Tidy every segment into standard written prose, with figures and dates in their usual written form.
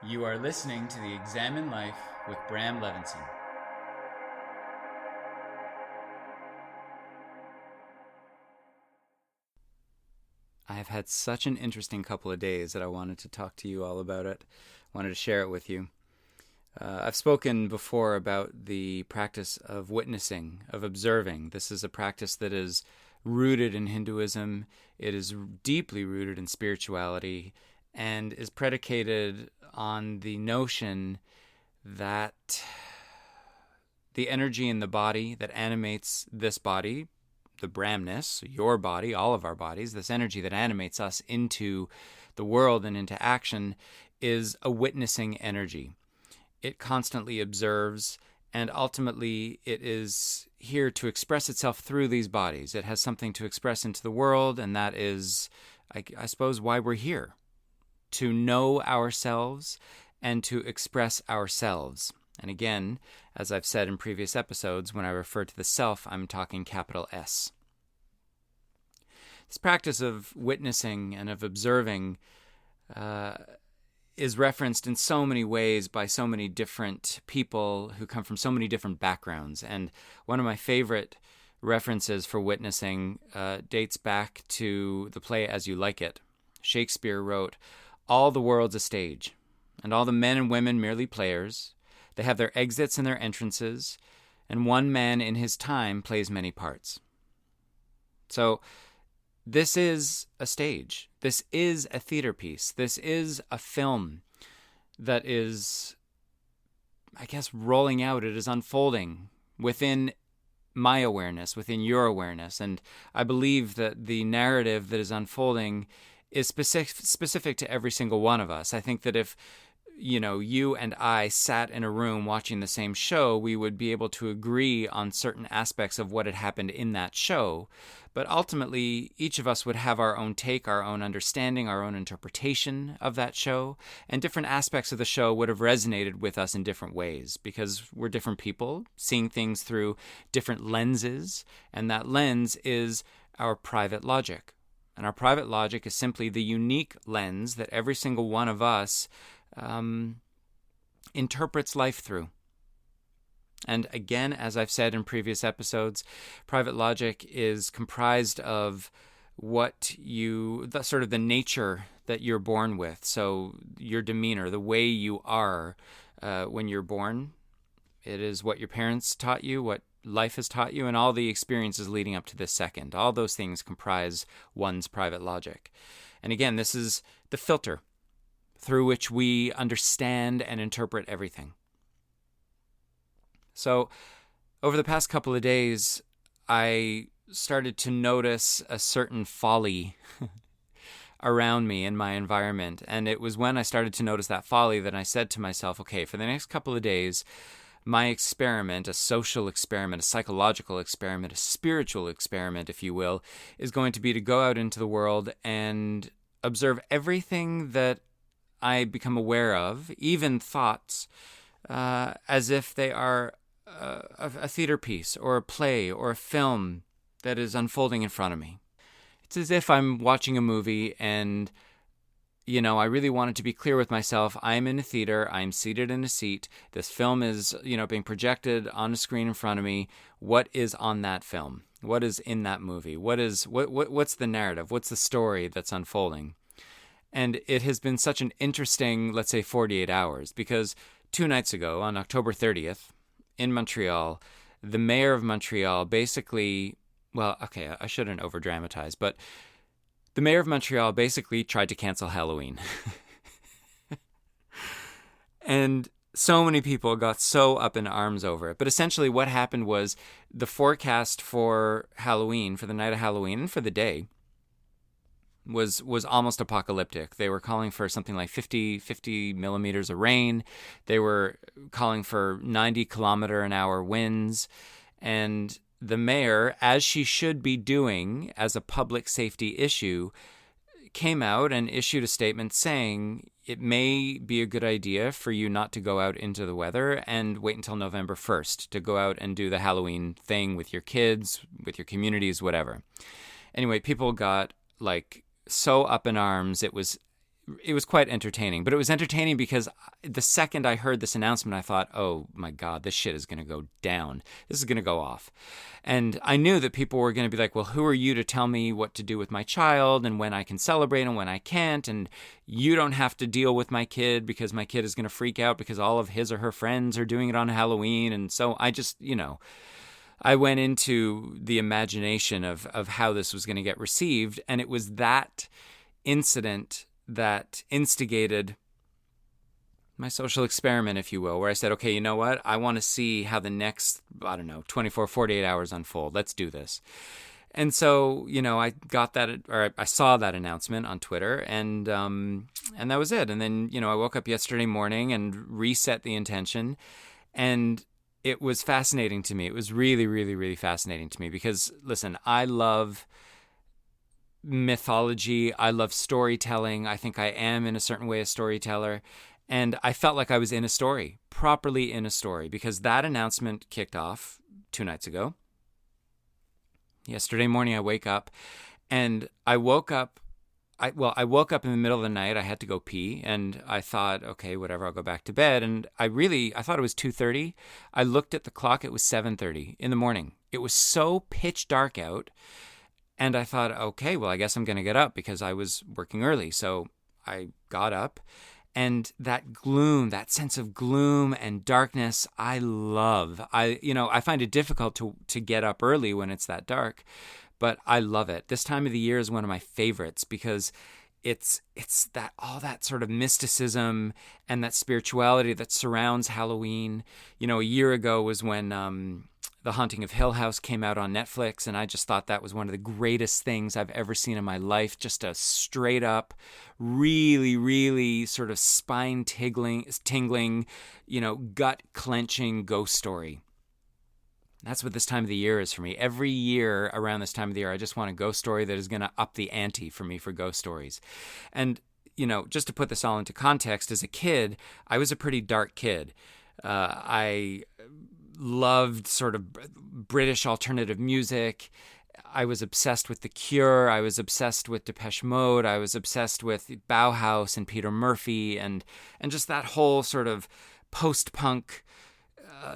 You are listening to the Examine Life with Bram Levinson. I have had such an interesting couple of days that I wanted to talk to you all about it. Wanted to share it with you. I've spoken before about the practice of witnessing, of observing. This is a practice that is rooted in Hinduism. It is deeply rooted in spirituality and is predicated on the notion that the energy in the body that animates this body, the Brahmness, your body, all of our bodies, this energy that animates us into the world and into action, is a witnessing energy. It constantly observes, and ultimately it is here to express itself through these bodies. It has something to express into the world, and that is, I suppose, why we're here. To know ourselves and to express ourselves. And again, as I've said in previous episodes, when I refer to the self, I'm talking capital S. This practice of witnessing and of observing is referenced in so many ways by so many different people who come from so many different backgrounds. And one of my favorite references for witnessing dates back to the play As You Like It. Shakespeare wrote, "All the world's a stage, and all the men and women merely players. They have their exits and their entrances, and one man in his time plays many parts." So this is a stage. This is a theater piece. This is a film that is, I guess, rolling out. It is unfolding within my awareness, within your awareness. And I believe that the narrative that is unfolding is specific to every single one of us. I think that if you and I sat in a room watching the same show, we would be able to agree on certain aspects of what had happened in that show. But ultimately, each of us would have our own take, our own understanding, our own interpretation of that show, and different aspects of the show would have resonated with us in different ways because we're different people, seeing things through different lenses, and that lens is our private logic. And our private logic is simply the unique lens that every single one of us interprets life through. And again, as I've said in previous episodes, private logic is comprised of sort of the nature that you're born with. So your demeanor, the way you are when you're born, it is what your parents taught you, what life has taught you, and all the experiences leading up to this second. All those things comprise one's private logic. And again, this is the filter through which we understand and interpret everything. So over the past couple of days, I started to notice a certain folly around me in my environment. And it was when I started to notice that folly that I said to myself, okay, for the next couple of days, my experiment, a social experiment, a psychological experiment, a spiritual experiment, if you will, is going to be to go out into the world and observe everything that I become aware of, even thoughts, as if they are a theater piece or a play or a film that is unfolding in front of me. It's as if I'm watching a movie and I really wanted to be clear with myself. I'm in a theater. I'm seated in a seat. This film is, being projected on a screen in front of me. What is on that film? What is in that movie? What's the narrative? What's the story that's unfolding? And it has been such an interesting, let's say, 48 hours, because 2 nights ago, on October 30th, in Montreal, the mayor of Montreal basically, well, okay, I shouldn't over-dramatize, but the mayor of Montreal basically tried to cancel Halloween. And so many people got so up in arms over it. But essentially what happened was the forecast for Halloween, for the night of Halloween, and for the day, was almost apocalyptic. They were calling for something like 50 millimeters of rain. They were calling for 90-kilometer-an-hour winds. And the mayor, as she should be doing as a public safety issue, came out and issued a statement saying it may be a good idea for you not to go out into the weather and wait until November 1st to go out and do the Halloween thing with your kids, with your communities, whatever. Anyway, people got so up in arms. It was it was quite entertaining. But it was entertaining because the second I heard this announcement, I thought, oh my God, this shit is going to go down. This is going to go off. And I knew that people were going to be like, well, who are you to tell me what to do with my child and when I can celebrate and when I can't? And you don't have to deal with my kid because my kid is going to freak out because all of his or her friends are doing it on Halloween. And so I just, I went into the imagination of how this was going to get received. And it was that incident that instigated my social experiment, if you will, where I said, okay, you know what? I want to see how the next, 24, 48 hours unfold. Let's do this. And so, I got that, or I saw that announcement on Twitter, and that was it. And then, I woke up yesterday morning and reset the intention, and it was fascinating to me. It was really, really, really fascinating to me because, listen, I love mythology. I love storytelling. I think I am, in a certain way, a storyteller. And I felt like I was in a story, properly in a story, because that announcement kicked off 2 nights ago. Yesterday morning, I wake up, and I woke up in the middle of the night. I had to go pee, and I thought, okay, whatever, I'll go back to bed. And I thought it was 2:30. I looked at the clock. It was 7:30 in the morning. It was so pitch dark out. And I thought, okay, well, I guess I'm going to get up because I was working early. So I got up. And that gloom, that sense of gloom and darkness, I love. I find it difficult to get up early when it's that dark, but I love it. This time of the year is one of my favorites because it's that all that sort of mysticism and that spirituality that surrounds Halloween. A year ago was when The Haunting of Hill House came out on Netflix, and I just thought that was one of the greatest things I've ever seen in my life. Just a straight up, really, really sort of spine tingling, gut clenching ghost story. That's what this time of the year is for me. Every year around this time of the year, I just want a ghost story that is going to up the ante for me for ghost stories. And, just to put this all into context, as a kid, I was a pretty dark kid. I loved sort of British alternative music. I was obsessed with The Cure. I was obsessed with Depeche Mode. I was obsessed with Bauhaus and Peter Murphy and just that whole sort of post-punk,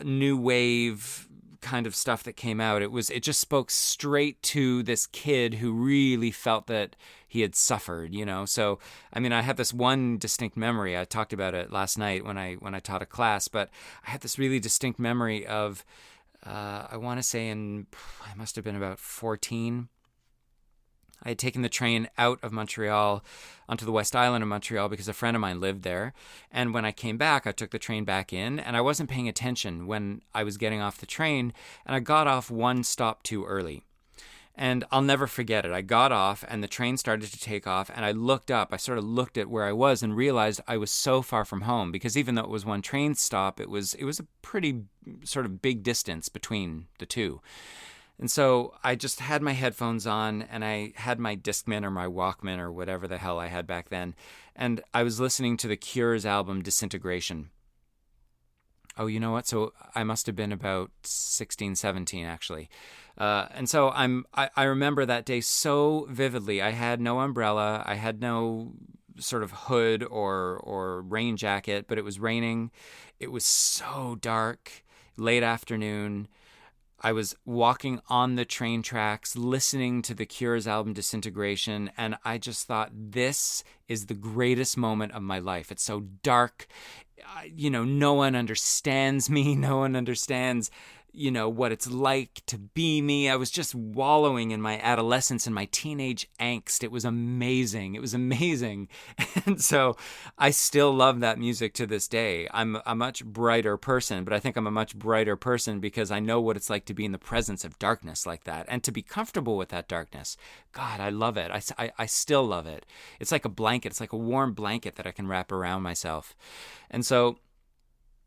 new wave kind of stuff that came out. It just spoke straight to this kid who really felt that he had suffered, So, I had this one distinct memory. I talked about it last night when I taught a class, but I had this really distinct memory of, I want to say I must have been about 14. I had taken the train out of Montreal onto the West Island of Montreal because a friend of mine lived there. And when I came back, I took the train back in, and I wasn't paying attention when I was getting off the train, and I got off one stop too early. And I'll never forget it. I got off, and the train started to take off, and I looked up. I sort of looked at where I was and realized I was so far from home because even though it was one train stop, it was a pretty sort of big distance between the two. And so I just had my headphones on, and I had my Discman or my Walkman or whatever the hell I had back then, and I was listening to The Cure's album Disintegration. Oh, you know what? So I must have been about 16, 17, actually. And so I remember that day so vividly. I had no umbrella. I had no sort of hood or rain jacket, but it was raining. It was so dark, late afternoon. I was walking on the train tracks, listening to The Cure's album Disintegration, and I just thought, this is the greatest moment of my life. It's so dark. No one understands me. No one understands, what it's like to be me. I was just wallowing in my adolescence and my teenage angst. It was amazing. It was amazing. And so I still love that music to this day. I'm a much brighter person, but I think I'm a much brighter person because I know what it's like to be in the presence of darkness like that and to be comfortable with that darkness. God, I love it. I still love it. It's like a blanket. It's like a warm blanket that I can wrap around myself. And so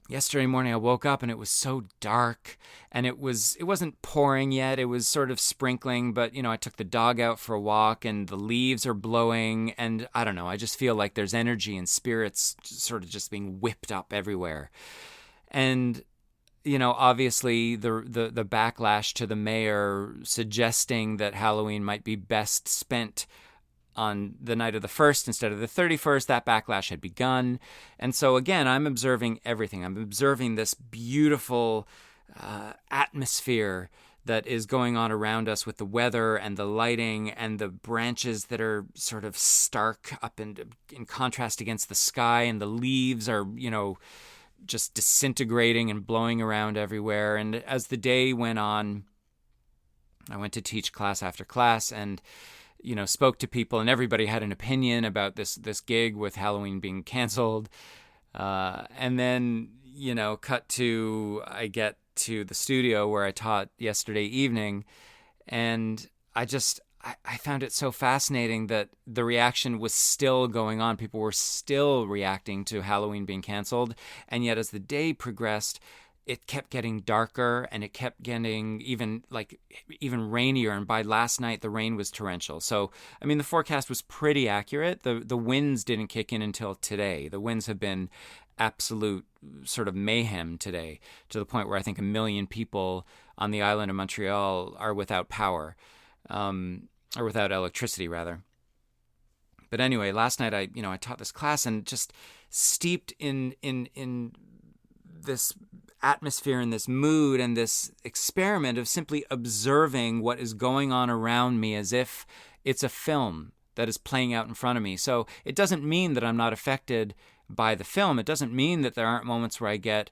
yesterday morning I woke up and it was so dark, and it wasn't pouring yet. It was sort of sprinkling, but I took the dog out for a walk and the leaves are blowing, and I don't know, I just feel like there's energy and spirits sort of just being whipped up everywhere. And obviously the backlash to the mayor suggesting that Halloween might be best spent on the night of the 1st instead of the 31st. That backlash had begun. And so again, I'm observing everything. I'm observing this beautiful atmosphere that is going on around us with the weather and the lighting and the branches that are sort of stark up in contrast against the sky, and the leaves are, just disintegrating and blowing around everywhere. And as the day went on, I went to teach class after class and, spoke to people, and everybody had an opinion about this gig with Halloween being canceled. And then, cut to, I get to the studio where I taught yesterday evening, and I found it so fascinating that the reaction was still going on. People were still reacting to Halloween being canceled, and yet as the day progressed, it kept getting darker, and it kept getting even rainier, and by last night the rain was torrential. So, the forecast was pretty accurate. The winds didn't kick in until today. The winds have been absolute sort of mayhem today, to the point where I think 1 million people on the island of Montreal are without power, or without electricity rather. But anyway, last night I taught this class, and just steeped in this atmosphere and this mood and this experiment of simply observing what is going on around me as if it's a film that is playing out in front of me. So it doesn't mean that I'm not affected by the film. It doesn't mean that there aren't moments where I get,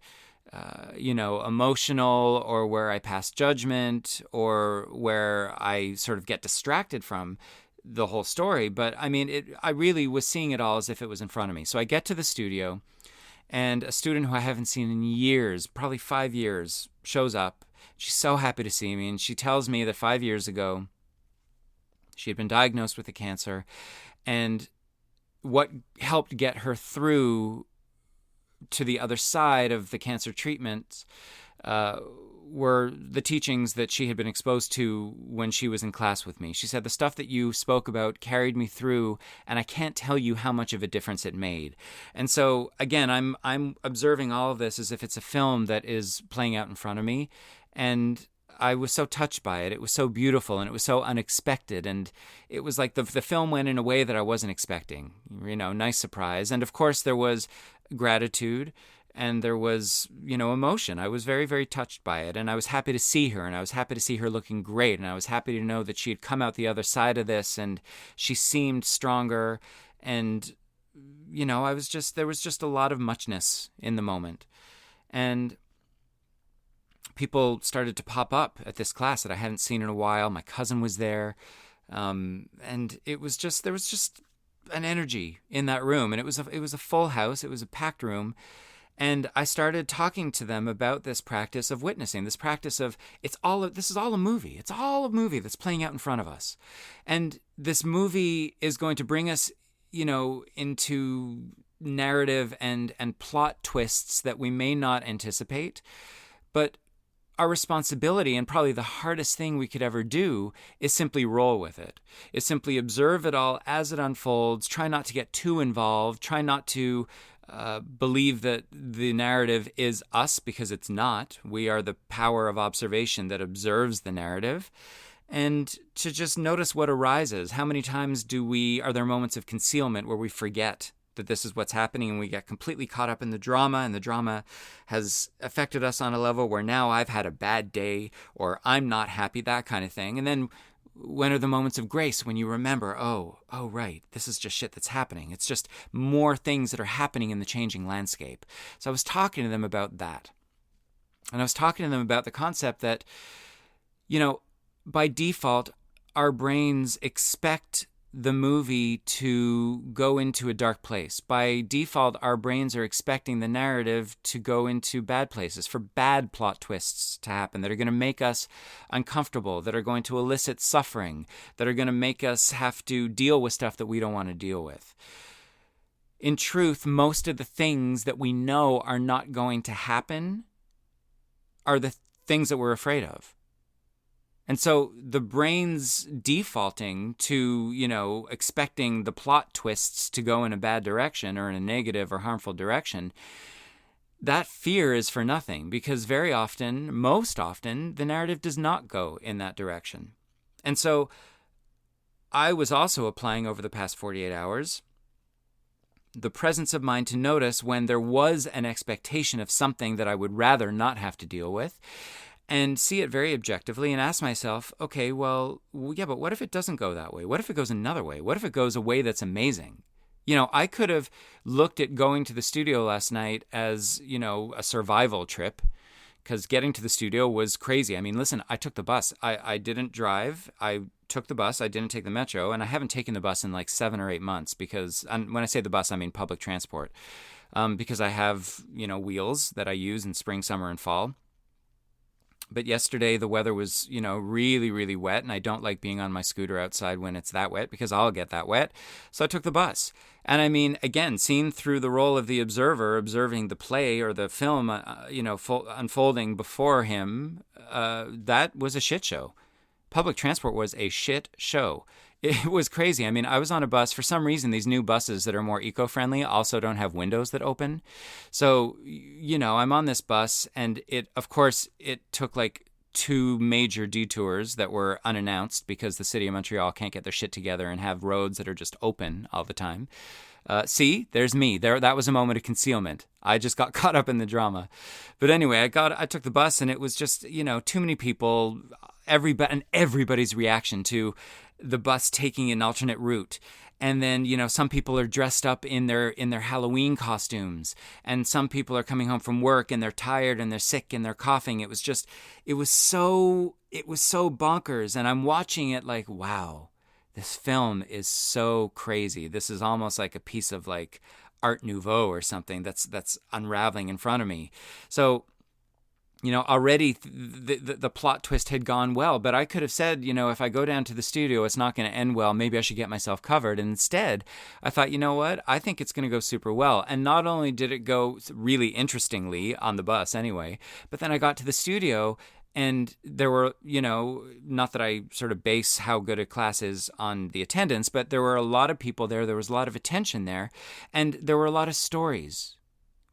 emotional, or where I pass judgment, or where I sort of get distracted from the whole story. But I really was seeing it all as if it was in front of me. So I get to the studio, and a student who I haven't seen in years, probably 5 years, shows up. She's so happy to see me, and she tells me that 5 years ago, she had been diagnosed with a cancer, and what helped get her through to the other side of the cancer treatments were the teachings that she had been exposed to when she was in class with me. She said, the stuff that you spoke about carried me through, and I can't tell you how much of a difference it made. And so, again, I'm observing all of this as if it's a film that is playing out in front of me, and I was so touched by it. It was so beautiful, and it was so unexpected, and it was like the film went in a way that I wasn't expecting. Nice surprise. And of course there was gratitude, and there was, emotion. I was very, very touched by it, and I was happy to see her, and I was happy to see her looking great, and I was happy to know that she had come out the other side of this, and she seemed stronger, and, there was just a lot of muchness in the moment. And people started to pop up at this class that I hadn't seen in a while. My cousin was there, and there was just an energy in that room, and it was a full house. It was a packed room, and I started talking to them about this practice of witnessing, this practice of this is all a movie. It's all a movie that's playing out in front of us, and this movie is going to bring us, into narrative and plot twists that we may not anticipate, but our responsibility, and probably the hardest thing we could ever do, is simply roll with it. Is simply observe it all as it unfolds. Try not to get too involved. Try not to believe that the narrative is us, because it's not. We are the power of observation that observes the narrative. And to just notice what arises. How many times are there moments of concealment where we forget that this is what's happening, and we get completely caught up in the drama, and the drama has affected us on a level where now I've had a bad day, or I'm not happy, that kind of thing. And then when are the moments of grace, when you remember, oh, right, this is just shit that's happening. It's just more things that are happening in the changing landscape. So I was talking to them about that. And I was talking to them about the concept that, by default, our brains expect the movie to go into a dark place. By default, our brains are expecting the narrative to go into bad places, for bad plot twists to happen that are going to make us uncomfortable, that are going to elicit suffering, that are going to make us have to deal with stuff that we don't want to deal with. In truth, most of the things that we know are not going to happen are the things that we're afraid of. And so the brain's defaulting to, expecting the plot twists to go in a bad direction, or in a negative or harmful direction, that fear is for nothing, because very often, most often, the narrative does not go in that direction. And so I was also applying over the past 48 hours the presence of mind to notice when there was an expectation of something that I would rather not have to deal with, and see it very objectively and ask myself, okay, well, yeah, but what if it doesn't go that way? What if it goes another way? What if it goes a way that's amazing? I could have looked at going to the studio last night as, a survival trip, because getting to the studio was crazy. I mean, listen, I took the bus. I didn't drive. I took the bus. I didn't take the metro. And I haven't taken the bus in like 7 or 8 months because, and when I say the bus, I mean public transport, because I have, wheels that I use in spring, summer, and fall. But yesterday the weather was, really, really wet, and I don't like being on my scooter outside when it's that wet because I'll get that wet. So I took the bus. And I mean, again, seen through the role of the observer, observing the play or the film, unfolding before him, that was a shit show. Public transport was a shit show. It was crazy. I mean, I was on a bus. For some reason, these new buses that are more eco-friendly also don't have windows that open. So, I'm on this bus, and of course, it took like 2 major detours that were unannounced because the city of Montreal can't get their shit together and have roads that are just open all the time. See, there's me. That was a moment of concealment. I just got caught up in the drama. But anyway, I took the bus, and it was just, too many people, everybody's reaction to the bus taking an alternate route. And then, some people are dressed up in their Halloween costumes, and some people are coming home from work and they're tired and they're sick and they're coughing. It was so bonkers. And I'm watching it like, wow, this film is so crazy. This is almost like a piece of like Art Nouveau or something that's unraveling in front of me. So, already the plot twist had gone well, but I could have said, if I go down to the studio, it's not going to end well. Maybe I should get myself covered. And instead, I thought, you know what? I think it's going to go super well. And not only did it go really interestingly on the bus anyway, but then I got to the studio, and there were, not that I sort of base how good a class is on the attendance, but there were a lot of people there. There was a lot of attention there, and there were a lot of stories.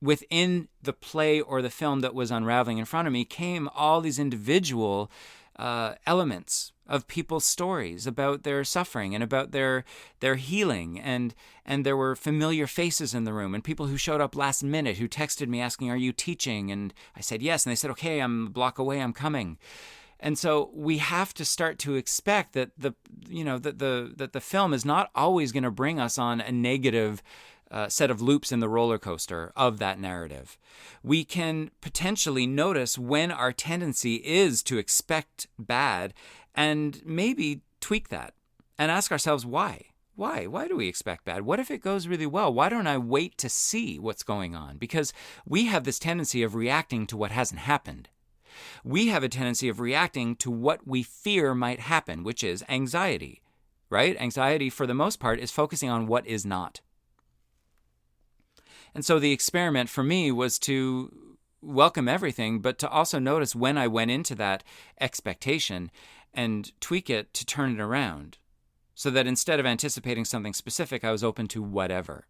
Within the play or the film that was unraveling in front of me came all these individual elements of people's stories about their suffering and about their healing, and there were familiar faces in the room, and people who showed up last minute who texted me asking, "Are you teaching?" And I said yes, and they said, "Okay, I'm a block away, I'm coming." And so we have to start to expect that the film is not always going to bring us on a negative set of loops in the roller coaster of that narrative. We can potentially notice when our tendency is to expect bad and maybe tweak that and ask ourselves why. Why do we expect bad? What if it goes really well? Why don't I wait to see what's going on? Because we have this tendency of reacting to what hasn't happened. We have a tendency of reacting to what we fear might happen, which is anxiety, right? Anxiety, for the most part, is focusing on what is not. And so the experiment for me was to welcome everything, but to also notice when I went into that expectation and tweak it to turn it around, so that instead of anticipating something specific, I was open to whatever.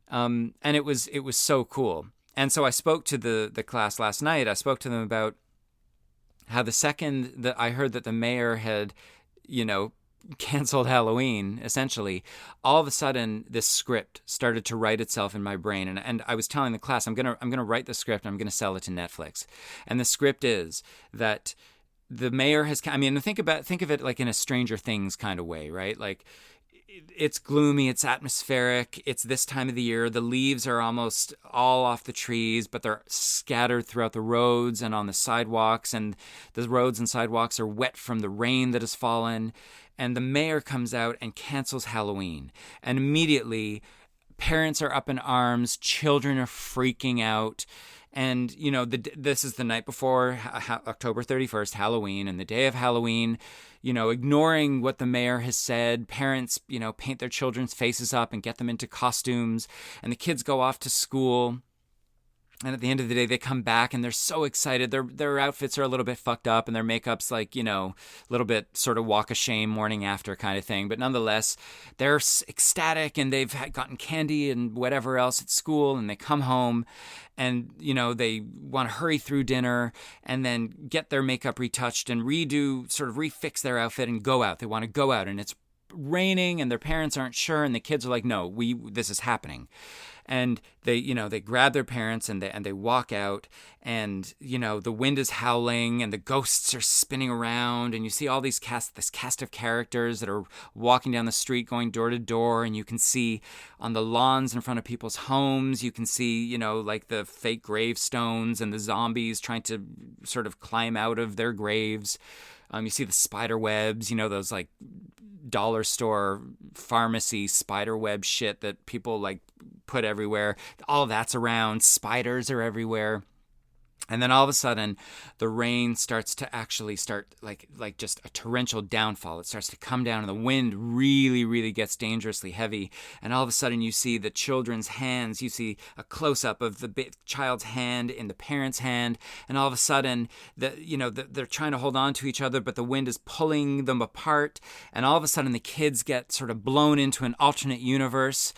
And it was so cool. And so I spoke to the class last night. I spoke to them about how the second that I heard that the mayor had, canceled Halloween, essentially, all of a sudden this script started to write itself in my brain. And I was telling the class, I'm gonna write the script, and I'm gonna sell it to Netflix. And the script is that the mayor has, think of it like in a Stranger Things kind of way, right? Like, it's gloomy, it's atmospheric, it's this time of the year, the leaves are almost all off the trees, but they're scattered throughout the roads and on the sidewalks, and the roads and sidewalks are wet from the rain that has fallen. And the mayor comes out and cancels Halloween. And immediately, parents are up in arms, children are freaking out. And, this is the night before October 31st, Halloween, and the day of Halloween, ignoring what the mayor has said. Parents, paint their children's faces up and get them into costumes. And the kids go off to school. And at the end of the day, they come back and they're so excited. Their outfits are a little bit fucked up, and their makeup's like, a little bit sort of walk of shame morning after kind of thing. But nonetheless, they're ecstatic, and they've gotten candy and whatever else at school, and they come home and, they want to hurry through dinner and then get their makeup retouched and refix their outfit and go out. They want to go out, and it's raining and their parents aren't sure, and the kids are like, no, this is happening. And they grab their parents and they walk out, and the wind is howling and the ghosts are spinning around, and you see all this cast of characters that are walking down the street, going door to door, and you can see on the lawns in front of people's homes, you can see like the fake gravestones and the zombies trying to sort of climb out of their graves. You see the spider webs, those like dollar store pharmacy spider web shit that people like put everywhere. All that's around. Spiders are everywhere. And then all of a sudden, the rain starts to actually start like just a torrential downfall. It starts to come down, and the wind really, really gets dangerously heavy. And all of a sudden, you see the children's hands. You see a close-up of the child's hand in the parent's hand. And all of a sudden, they're trying to hold on to each other, but the wind is pulling them apart. And all of a sudden, the kids get sort of blown into an alternate universe.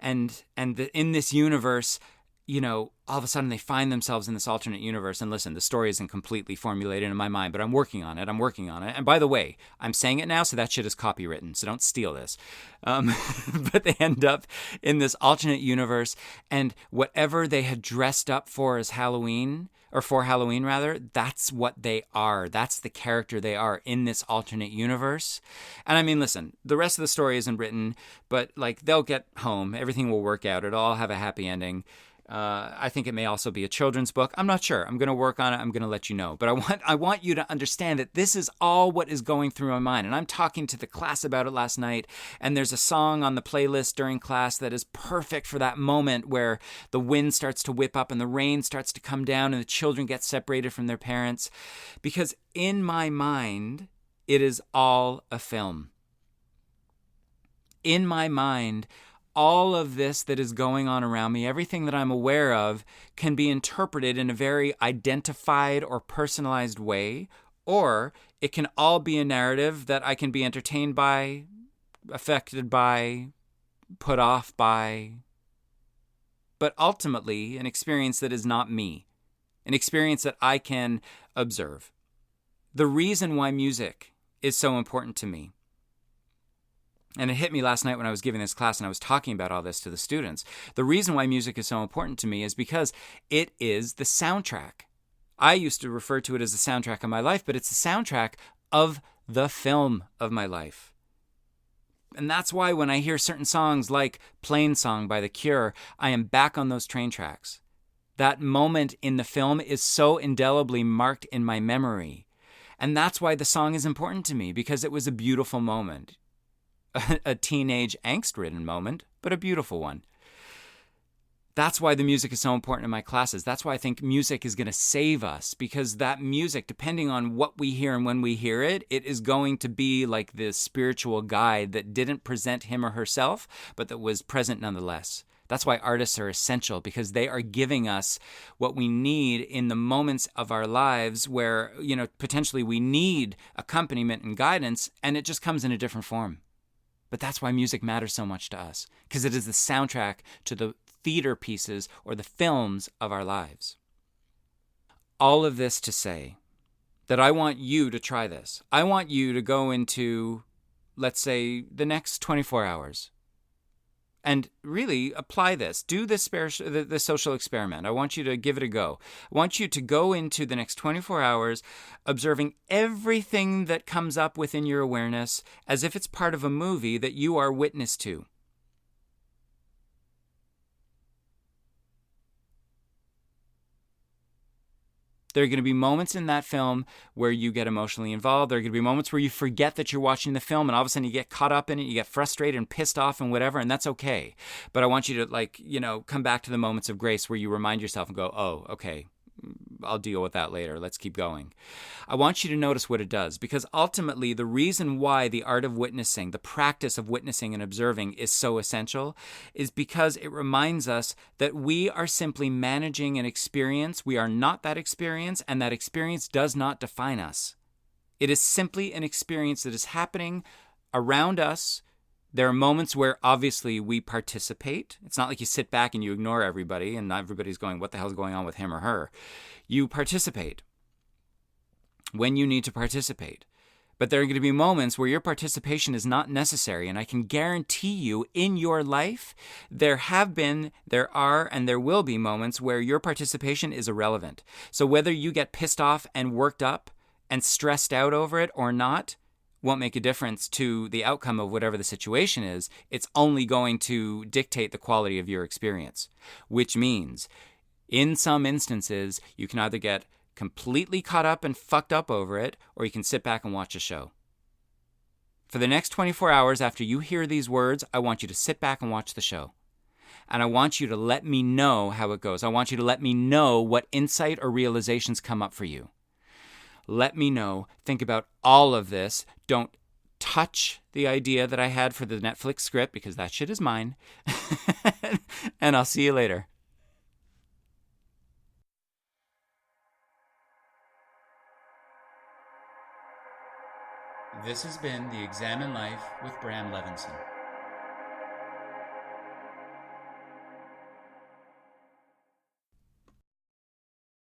And in this universe, all of a sudden they find themselves in this alternate universe. And listen, the story isn't completely formulated in my mind, but I'm working on it. And by the way, I'm saying it now, so that shit is copywritten, so don't steal this. But they end up in this alternate universe, and whatever they had dressed up for as Halloween, or for Halloween rather, that's what they are. That's the character they are in this alternate universe. And I mean, listen, the rest of the story isn't written, but like they'll get home. Everything will work out. It'll all have a happy ending. I think it may also be a children's book. I'm not sure. I'm going to work on it. I'm going to let you know. But I want you to understand that this is all what is going through my mind. And I'm talking to the class about it last night. And there's a song on the playlist during class that is perfect for that moment where the wind starts to whip up and the rain starts to come down and the children get separated from their parents. Because in my mind, it is all a film. In my mind, all of this that is going on around me, everything that I'm aware of, can be interpreted in a very identified or personalized way, or it can all be a narrative that I can be entertained by, affected by, put off by, but ultimately an experience that is not me, an experience that I can observe. The reason why music is so important to me, and it hit me last night when I was giving this class and I was talking about all this to the students. The reason why music is so important to me is because it is the soundtrack. I used to refer to it as the soundtrack of my life, but it's the soundtrack of the film of my life. And that's why when I hear certain songs like Plain Song by The Cure, I am back on those train tracks. That moment in the film is so indelibly marked in my memory. And that's why the song is important to me, because it was a beautiful moment. A teenage angst-ridden moment, but a beautiful one. That's why the music is so important in my classes. That's why I think music is going to save us, because that music, depending on what we hear and when we hear it, it is going to be like this spiritual guide that didn't present him or herself, but that was present nonetheless. That's why artists are essential, because they are giving us what we need in the moments of our lives where, potentially we need accompaniment and guidance, and it just comes in a different form. But that's why music matters so much to us, because it is the soundtrack to the theater pieces or the films of our lives. All of this to say that I want you to try this. I want you to go into, let's say, the next 24 hours and really apply this. Do this the social experiment. I want you to give it a go. I want you to go into the next 24 hours observing everything that comes up within your awareness as if it's part of a movie that you are witness to. There are going to be moments in that film where you get emotionally involved. There are going to be moments where you forget that you're watching the film, and all of a sudden you get caught up in it, you get frustrated and pissed off and whatever, and that's okay. But I want you to, come back to the moments of grace where you remind yourself and go, oh, okay, I'll deal with that later. Let's keep going. I want you to notice what it does, because ultimately the reason why the art of witnessing, the practice of witnessing and observing is so essential is because it reminds us that we are simply managing an experience. We are not that experience, and that experience does not define us. It is simply an experience that is happening around us. There are moments where obviously we participate. It's not like you sit back and you ignore everybody and everybody's going, what the hell's going on with him or her? You participate when you need to participate. But there are going to be moments where your participation is not necessary. And I can guarantee you in your life, there have been, there are, and there will be moments where your participation is irrelevant. So whether you get pissed off and worked up and stressed out over it or not, won't make a difference to the outcome of whatever the situation is. It's only going to dictate the quality of your experience, which means in some instances, you can either get completely caught up and fucked up over it, or you can sit back and watch a show. For the next 24 hours after you hear these words, I want you to sit back and watch the show. And I want you to let me know how it goes. I want you to let me know what insight or realizations come up for you. Let me know. Think about all of this. Don't touch the idea that I had for the Netflix script, because that shit is mine. And I'll see you later. This has been the Examine Life with Bram Levinson.